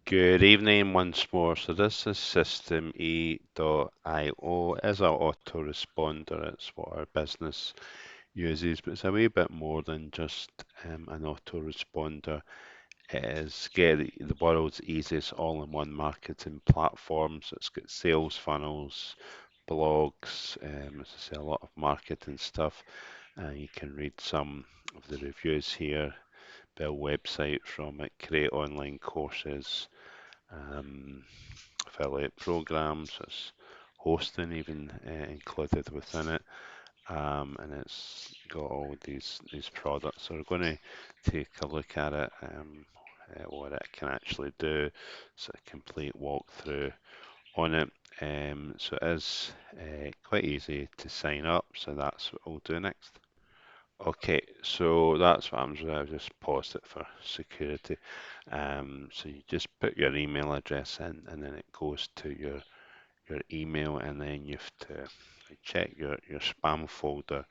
Good evening once more. So this is Systeme.io. As our autoresponder, it's what our business uses, but it's a wee bit more than just an autoresponder. It is the world's easiest all-in-one marketing platform. So it's got sales funnels, blogs, as I say, a lot of marketing stuff. You can read some of the reviews here, build website from it, create online courses, um, affiliate programs. It's hosting even included within it, and it's got all these products. So we're going to take a look at it, what it can actually do. So a complete walkthrough on it. So it is quite easy to sign up. So that's what we'll do next. Okay, so that's what I'm doing. I've just paused it for security. So you just put your email address in, and then it goes to your email, and then you have to check your spam folder,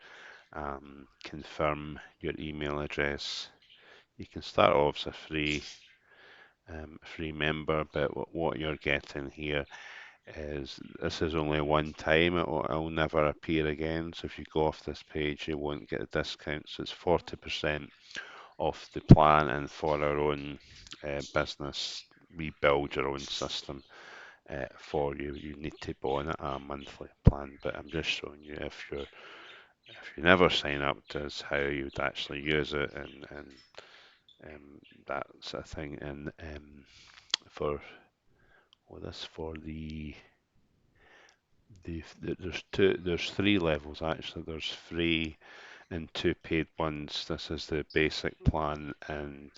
confirm your email address. You can start off as a free member, but what you're getting here is this is only one time. It'll never appear again. So if you go off this page, you won't get a discount. So it's 40% off the plan, and for our own business, we build your own system for you. You need to be on it a monthly plan, but I'm just showing you if you never sign up, just how you would actually use it and that sort of thing. And for this for there's three levels actually. There's free and two paid ones. This is the basic plan, and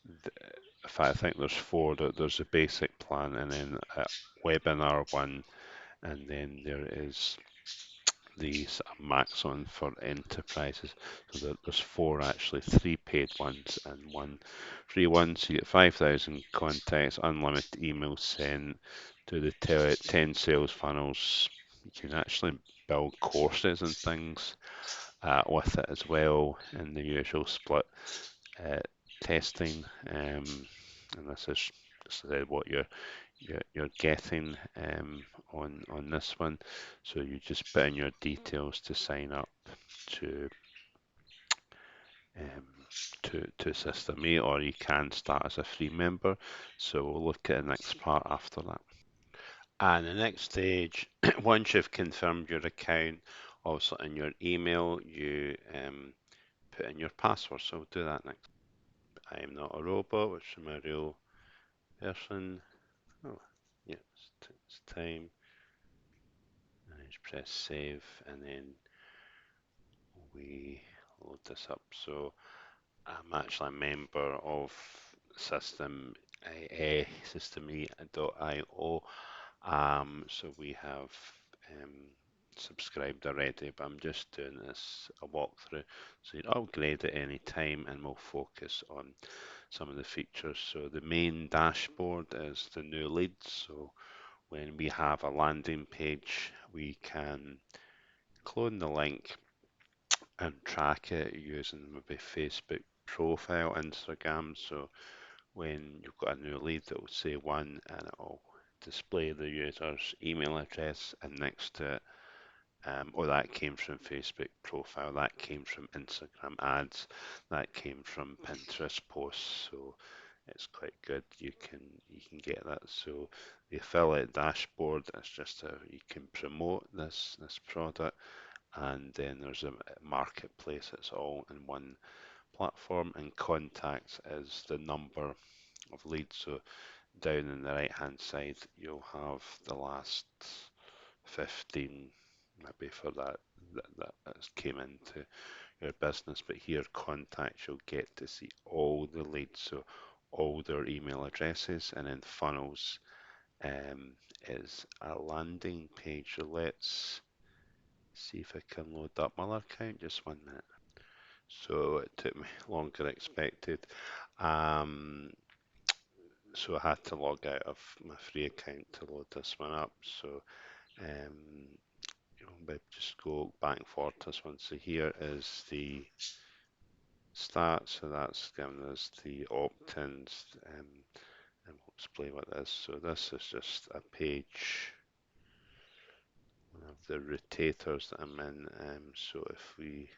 in fact, I think there's four. There's a basic plan, and then a webinar one, and then there is the sort of max one for enterprises. So there's four actually, three paid ones and one free one. So you get 5,000 contacts, unlimited emails sent, do the 10 sales funnels. You can actually build courses and things with it as well in the usual split uh, testing. And this is what you're getting on this one. So you just put in your details to sign up to um, to Systeme, or you can start as a free member. So we'll look at the next part after that. And the next stage, once you've confirmed your account, also in your email, you put in your password. So we'll do that next. I am not a robot, which is my real person. Oh, yeah, it's time. And just press save, and then we load this up. So I'm actually a member of System Systeme.io. So we have um, subscribed already, but I'm just doing this a walkthrough. So you can upgrade at any time, and we'll focus on some of the features. So the main dashboard is the new leads. So when we have a landing page, we can clone the link and track it using maybe Facebook profile, Instagram. So when you've got a new lead, it will say one, and it will display the user's email address, and next to it, oh, that came from Facebook profile, that came from Instagram ads, that came from Pinterest posts. So it's quite good. You can get that. So the affiliate dashboard is just how you can promote this product, and then there's a marketplace. It's all in one platform, and contacts is the number of leads. So down in the right hand side, you'll have the last 15, maybe for that came into your business. But here, contacts, you'll get to see all the leads, so all their email addresses. And then funnels um, is a landing page. So let's see if I can load up my account. Just 1 minute. So it took me longer than expected. Um, so I had to log out of my free account to load this one up. So but just go back and forth this one. So here is the start. So that's giving us the opt-ins, and we'll explain what this is. So this is just a page, one of the rotators that I'm in. So if we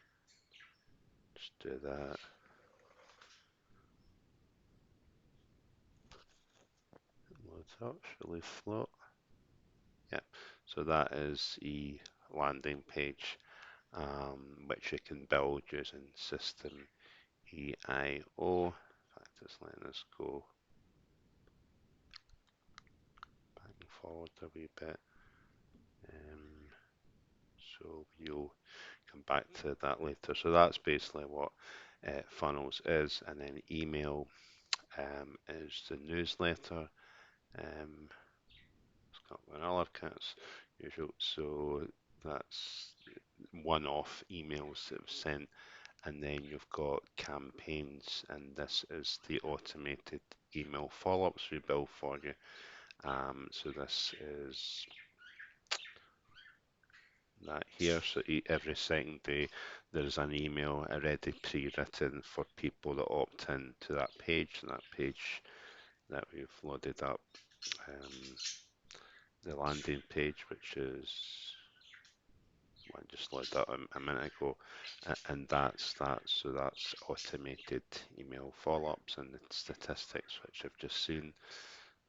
just do that, loads up, should leave float. Yeah, so that is a landing page, which you can build using Systeme EIO. In fact, it's letting us go back and forward a wee bit. So you'll come back to that later. So that's basically what funnels is, and then email is the newsletter. It's got vanilla accounts usual, so that's one-off emails that have sent, and then you've got campaigns, and this is the automated email follow-ups we build for you. So this is that here. So every second day there's an email already pre-written for people that opt in to that page, and that page that we've loaded up, the landing page, which is one just loaded up a minute ago, and that's that. So that's automated email follow-ups and the statistics, which I've just seen.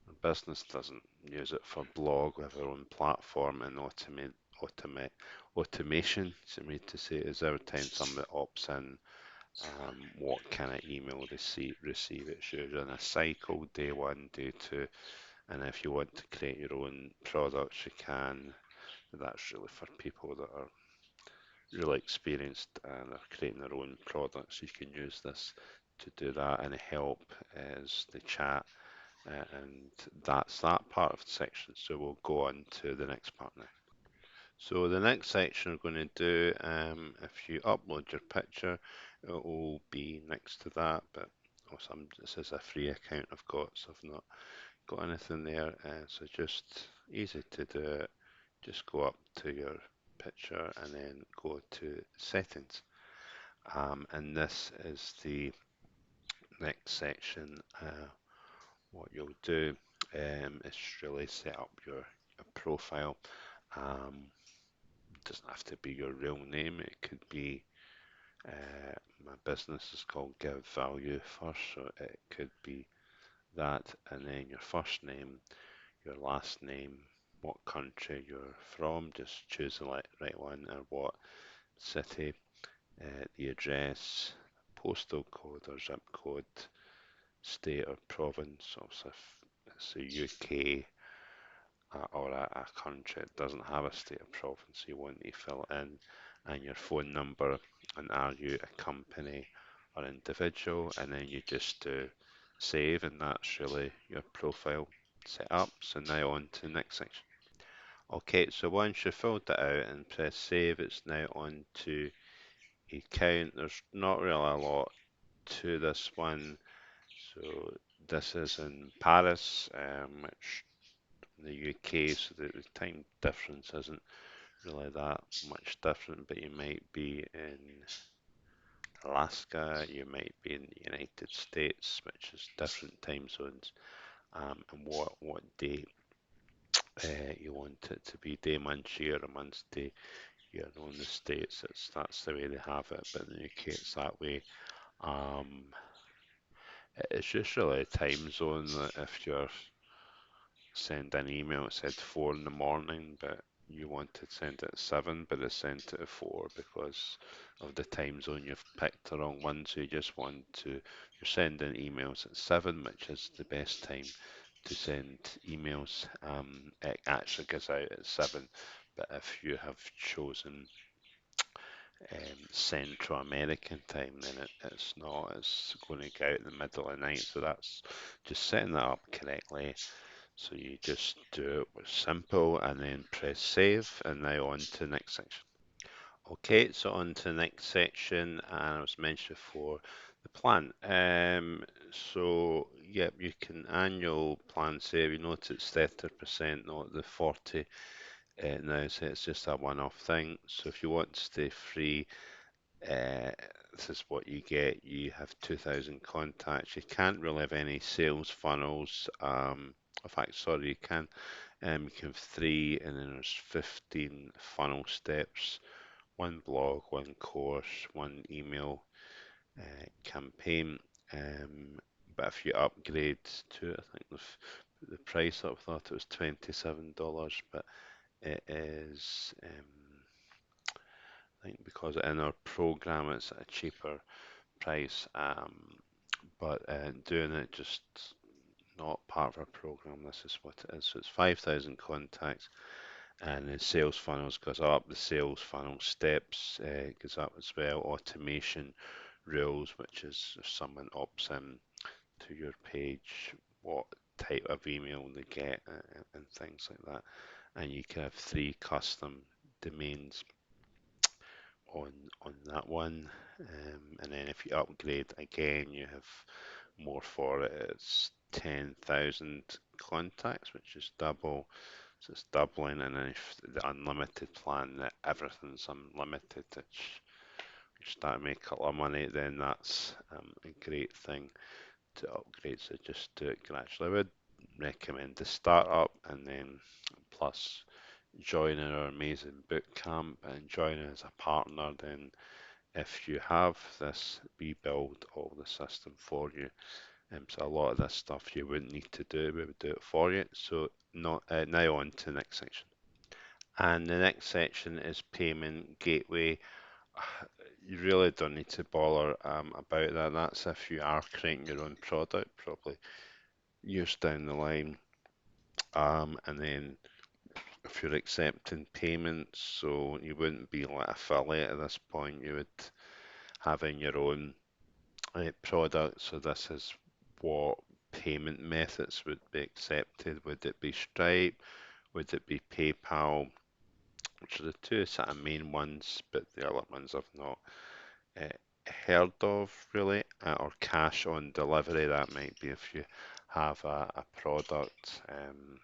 The business doesn't use it for blog. We have our own platform and automation. So I mean to say is every time somebody opts in, what kind of email they receive. It's usually in a cycle, day one, day two, and if you want to create your own products, you can. That's really for people that are really experienced and are creating their own products. You can use this to do that, and help is the chat, and that's that part of the section. So we'll go on to the next part now. So the next section we're going to do, if you upload your picture, it will be next to that, but also this is a free account I've got, so I've not got anything there. So just easy to do it. Just go up to your picture and then go to settings. And this is the next section. What you'll do is really set up your profile. It doesn't have to be your real name. It could be, my business is called Give Value First, so it could be that, and then your first name, your last name, what country you're from, just choose the right one, or what city, the address, postal code or zip code, state or province. Also, if it's the UK, or a country that doesn't have a state or province, you want to fill in, and your phone number, and are you a company or individual, and then you just do save, and that's really your profile set up. So now on to the next section. Okay, so once you've filled that out and press save, it's now on to account. There's not really a lot to this one. So this is in Paris, which in the UK, so the time difference isn't really that much different, but you might be in Alaska, you might be in the United States, which is different time zones, and what day you want it to be, day, month, year, or month, day, year. On the States, that's the way they have it, but in the UK it's that way. Um, it's just really a time zone that if you're send an email, it said 4 in the morning, but you want to send it at 7, but it sent it at 4 because of the time zone you've picked the wrong one. So you just want to, you're sending emails at 7, which is the best time to send emails. It actually goes out at 7, but if you have chosen Central American time, then it's not, it's going to go out in the middle of the night. So that's just setting that up correctly. So you just do it with simple and then press save, and now on to the next section. Okay, so on to the next section, and I was mentioned before the plan. So yep, you can annual plan save. You notice it's 30%, not the 40 now, so it's just a one-off thing. So if you want to stay free, Uh, this is what you get. You have 2,000 contacts. You can't really have any sales funnels. In fact, sorry, you can. You can have three, and then there's 15 funnel steps. One blog, one course, one email campaign. Um, but if you upgrade to it, I think the price up, thought it was $27, but it is, I think because in our program it's at a cheaper price, but doing it just not part of our program. This is what it is. So it's 5,000 contacts, and the sales funnels goes up. The sales funnel steps goes up as well. Automation rules, which is if someone opts in to your page, what type of email they get, and things like that. And you can have three custom domains on that one. And then if you upgrade again, you have more for it. It's 10,000 contacts, which is double. So it's doubling. And then if the unlimited plan, that everything's unlimited, which you start to make a lot of money, then that's a great thing to upgrade. So just do it gradually. I would recommend the startup, and then plus joining our amazing bootcamp and joining as a partner. Then if you have this, we build all the system for you. So a lot of this stuff you wouldn't need to do, we would do it for you. So not now on to the next section. And the next section is payment gateway. You really don't need to bother about that. That's if you are creating your own product, probably years down the line. And then if you're accepting payments, so you wouldn't be like affiliate at this point, you would have in your own product. So this is what payment methods would be accepted. Would it be Stripe? Would it be PayPal? Which are the two sort of main ones, but the other ones I've not uh, heard of really, or cash on delivery. That might be if you have a product maybe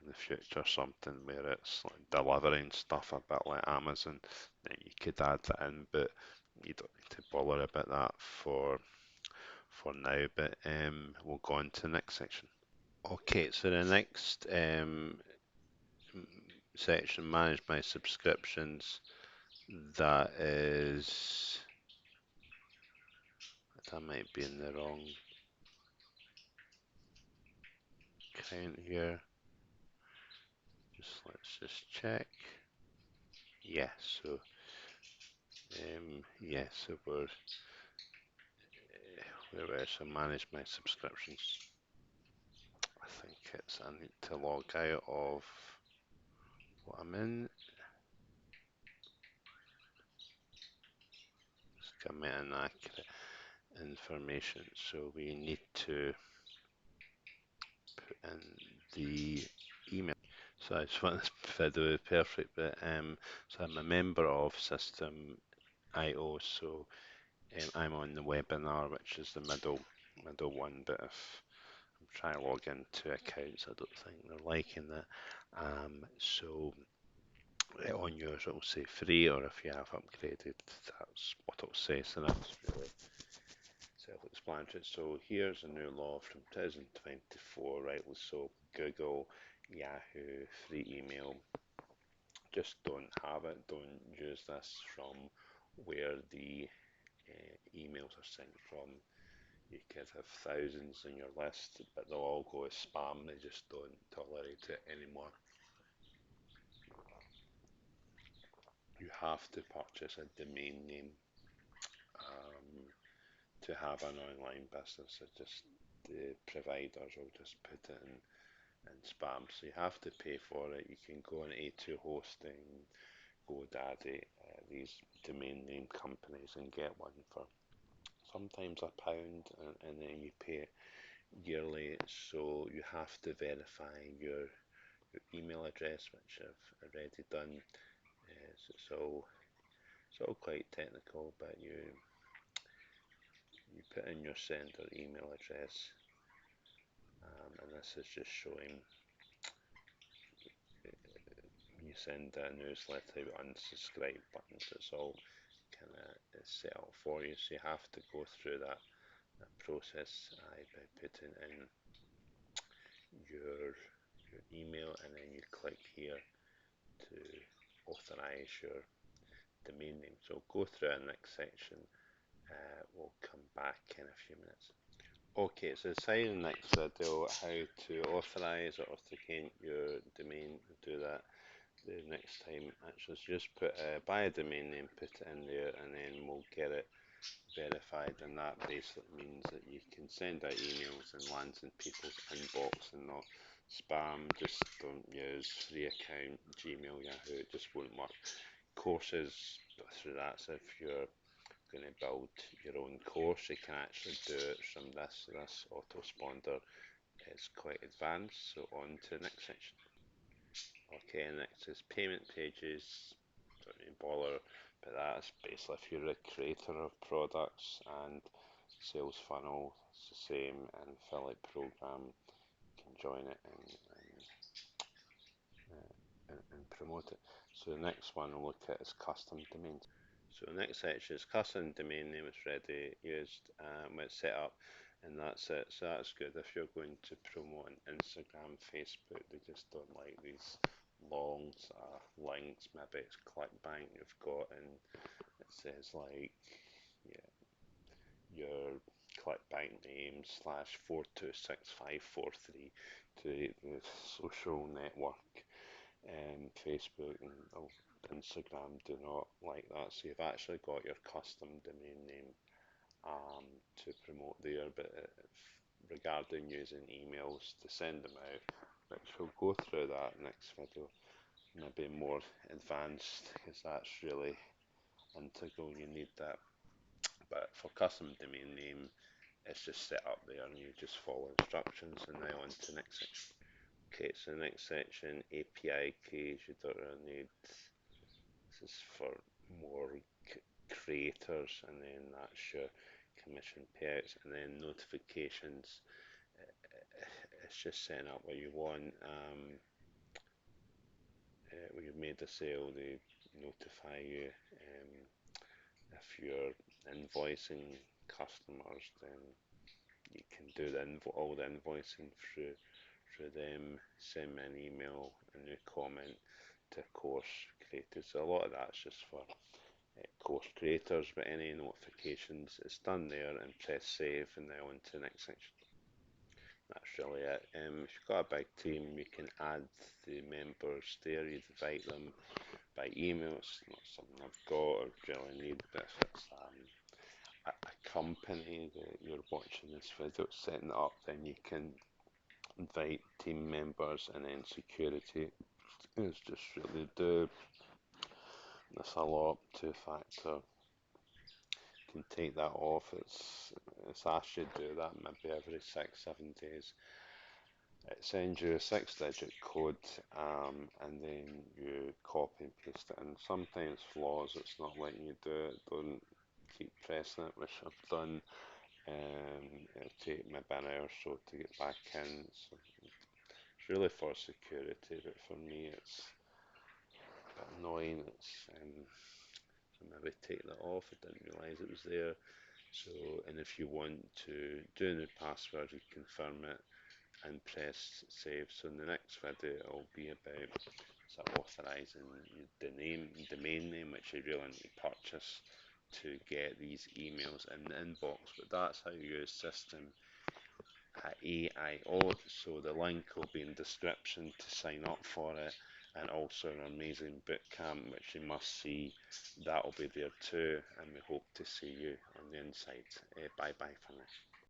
in the future, something where it's like delivering stuff a bit like Amazon, then you could add that in, but you don't need to bother about that for now. But we'll go on to the next section. Okay, so the next section, manage my subscriptions. That is, that might be in the wrong account here. Let's just check. Yeah, so so where so manage my subscriptions. I think it's I need to log out of what I'm in. Just give me inaccurate information. So we need to put in the email. So I just want this video to be perfect, but so I'm a member of System IO, so I'm on the webinar, which is the middle one. But if I'm trying to log into accounts, I don't think they're liking that. So on yours it'll say free, or if you have upgraded, that's what it'll say. So that's really self-explanatory. So here's a new law from 2024, rightly so. Google, Yahoo, free email. Just don't have it. Don't use this from where the emails are sent from. You could have thousands on your list, but they'll all go as spam. They just don't tolerate it anymore. You have to purchase a domain name to have an online business. It just the providers will just put it in spam, so you have to pay for it. You can go on A2 Hosting, GoDaddy, these domain name companies, and get one for sometimes £1, and then you pay it yearly. So you have to verify your email address, which I've already done. It's all quite technical, but you put in your sender email address, and this is just showing when you send a newsletter with unsubscribe buttons. It's all kind of set up for you, so you have to go through that process by putting in your email, and then you click here to authorize your domain name. So we'll go through our next section. We'll come back in a few minutes. Okay, so it's in the next video how to authorize or authenticate your domain and do that the next time. Actually, so just put buy a domain name, put it in there, and then we'll get it verified, and that basically means that you can send out emails and lands in people's inbox and not spam. Just don't use free account, Gmail, Yahoo, it just won't work. Courses through that, so if you're going to build your own course, you can actually do it from this autoresponder. It's quite advanced, so on to the next section. Okay, next is payment pages. Don't really bother, but that's basically if you're a creator of products, and sales funnel, it's the same, and affiliate program, you can join it and promote it. So the next one we'll look at is custom domains. So the next section is custom domain name is ready, used, it's set up, and that's it. So that's good if you're going to promote on Instagram, Facebook. They just don't like these long links. Maybe it's ClickBank you've got, and it says like, yeah, your ClickBank name slash 426543 to the social network. Facebook and Instagram do not like that, so you've actually got your custom domain name to promote there. But regarding using emails to send them out, which we'll go through that next video, maybe more advanced, because that's really integral, you need that. But for custom domain name, it's just set up there and you just follow instructions. And now on to the next section. Okay, so the next section, API keys, you don't really need. This is for more creators, and then that's your commission payouts, and then notifications. It's just setting up what you want. When you've made a sale, they notify you. If you're invoicing customers, then you can do all the invoicing through them. Send me an email, a new comment to a course created. So a lot of that's just for course creators, but any notifications, it's done there, and press save, and now on to the next section. That's really it. If you've got a big team, you can add the members there, you invite them by email. It's not something I've got or really need, but if it's a company that you're watching this video setting it up, then you can invite team members, and then security is just really do this a lot, two-factor. You can take that off. It's asked you to do that maybe every 6-7 days. It sends you a 6-digit code, and then you copy and paste it in. Sometimes flaws, it's not letting you do it. Don't keep pressing it, which I've done. It'll take maybe an hour or so to get back in. So it's really for security, but for me it's a bit annoying. So maybe take that off. I didn't realise it was there. So, and if you want to do a new password, you confirm it and press save. So in the next video, it'll be about authorizing the domain name, which you really need to purchase to get these emails in the inbox. But that's how you use Systeme at AIO. So the link will be in the description to sign up for it, and also an amazing bootcamp, which you must see. That'll be there too, and we hope to see you on the inside. Bye bye for now.